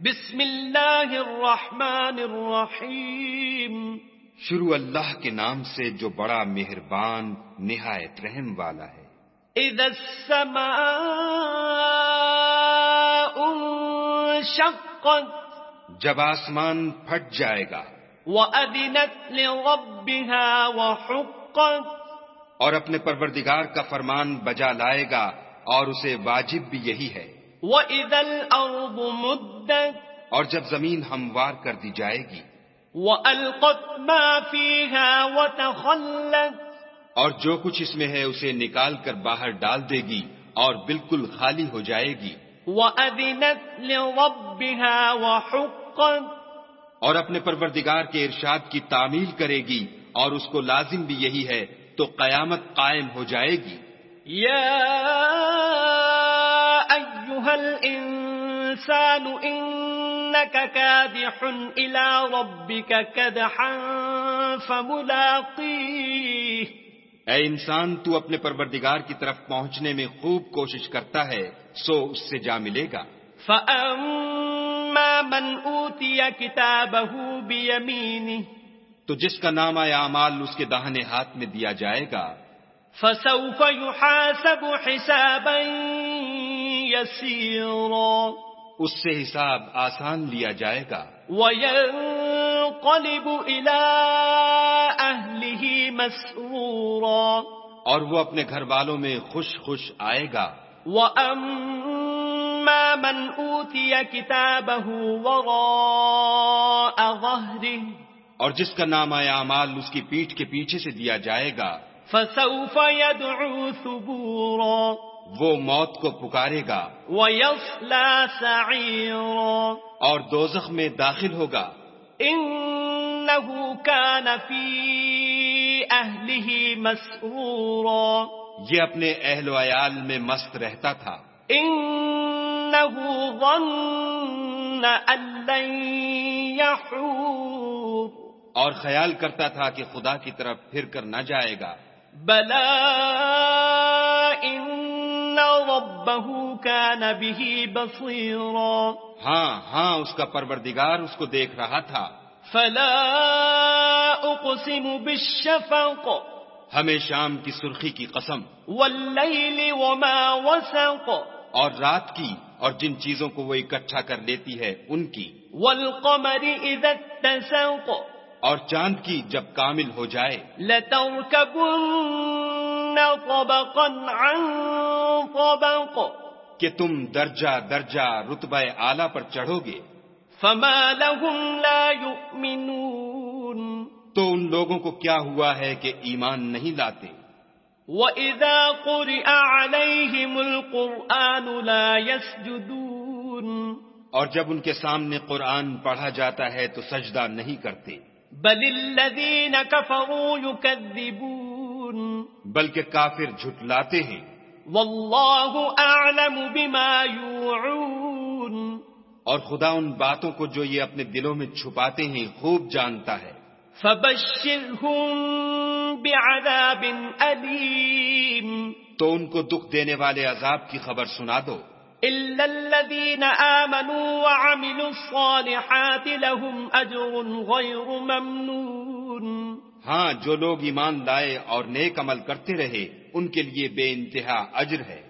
بسم اللہ الرحمن الرحیم. شروع اللہ کے نام سے جو بڑا مہربان نہایت رحم والا ہے. اذا السماء انشقت جب آسمان پھٹ جائے گا. وَأَذِنَتْ لِرَبِّهَا وَحُقَّتْ اور اپنے پروردگار کا فرمان بجا لائے گا اور اسے واجب بھی یہی ہے. وَإِذَا الْأَرْضُ مُدَّتْ اور جب زمین ہموار کر دی جائے گی. وَأَلْقَتْ مَا فِيهَا وَتَخَلَّتْ اور جو کچھ اس میں ہے اسے نکال کر باہر ڈال دے گی اور بالکل خالی ہو جائے گی. وَأَذِنَتْ لِرَبِّهَا وَحُقَّتْ اور اپنے پروردگار کے ارشاد کی تعمیل کرے گی اور اس کو لازم بھی یہی ہے تو قیامت قائم ہو جائے گی. یا ایھا الانسان انک کادح الی ربک کدحا فملاقیہ. اے انسان تو اپنے پروردگار کی طرف پہنچنے میں خوب کوشش کرتا ہے سو اس سے جا ملے گا. فَأَمَّا مَنْ أُوتِيَ كِتَابَهُ بِيَمِينِهِ تو جس کا نامہ اعمال اس کے داہنے ہاتھ میں دیا جائے گا. فَسَوْفَ يُحَاسَبُ حِسَابًا يَسِيرًا اس سے حساب آسان لیا جائے گا. وَيَنْقَلِبُ إِلَىٰ أَهْلِهِ مَسْرُورًا اور وہ اپنے گھر والوں میں خوش خوش آئے گا. وَأَمَّا مَنْ أُوتِيَ كِتَابَهُ وَرَاءَ ظَهْرِهِ اور جس کا نامہ اعمال اس کی پیٹھ کے پیچھے سے دیا جائے گا. فَسَوْفَ يَدْعُو ثُبُورًا وہ موت کو پکارے گا. وَيَصْلَىٰ سَعِيرًا اور دوزخ میں داخل ہوگا. إِنَّهُ كَانَ فِي أَهْلِهِ مَسْرُورًا یہ اپنے اہل و عیال میں مست رہتا تھا. إِنَّهُ ظَنَّ أَن لَّن يَحُورَ اور خیال کرتا تھا کہ خدا کی طرف پھر کر نہ جائے گا. بَلَىٰ إِنَّ رَبَّهُ كَانَ بِهِ بَصِيرًا ہاں اس کا پروردگار اس کو دیکھ رہا تھا. فَلَا أُقْسِمُ بِالشَّفَقِ ہمیں شام کی سرخی کی قسم. وَاللَّيْلِ وَمَا وَسَقَ اور رات کی اور جن چیزوں کو وہ اکٹھا کر لیتی ہے ان کی. وَالْقَمَرِ إِذَا اتَّسَقَ اور چاند کی جب کامل ہو جائے. لَتَرْكَبُنَّ طَبَقًا عَن طَبَقٍ کہ تم درجہ درجہ رتبہ اعلیٰ پر چڑھو گے. فَمَا لَهُمْ لَا يُؤْمِنُونَ تو ان لوگوں کو کیا ہوا ہے کہ ایمان نہیں لاتے. وَإِذَا قُرِئَ عَلَيْهِمُ الْقُرْآنُ لَا يَسْجُدُونَ اور جب ان کے سامنے قرآن پڑھا جاتا ہے تو سجدہ نہیں کرتے. بَلِ الَّذِينَ كَفَرُوا يُكَذِّبُونَ بلکہ کافر جھٹلاتے ہیں. وَاللَّهُ أَعْلَمُ بِمَا يُوعُونَ اور خدا ان باتوں کو جو یہ اپنے دلوں میں چھپاتے ہیں خوب جانتا ہے. فَبَشِّرْهُم بِعَذَابٍ أَلِيمٍ تو ان کو دکھ دینے والے عذاب کی خبر سنا دو. إِلَّا الَّذِينَ آمَنُوا وَعَمِلُوا الصَّالِحَاتِ لَهُمْ أَجْرٌ غَيْرُ مَمْنُونٍ ہاں جو لوگ ایمان لائے اور نیک عمل کرتے رہے ان کے لیے بے انتہا اجر ہے.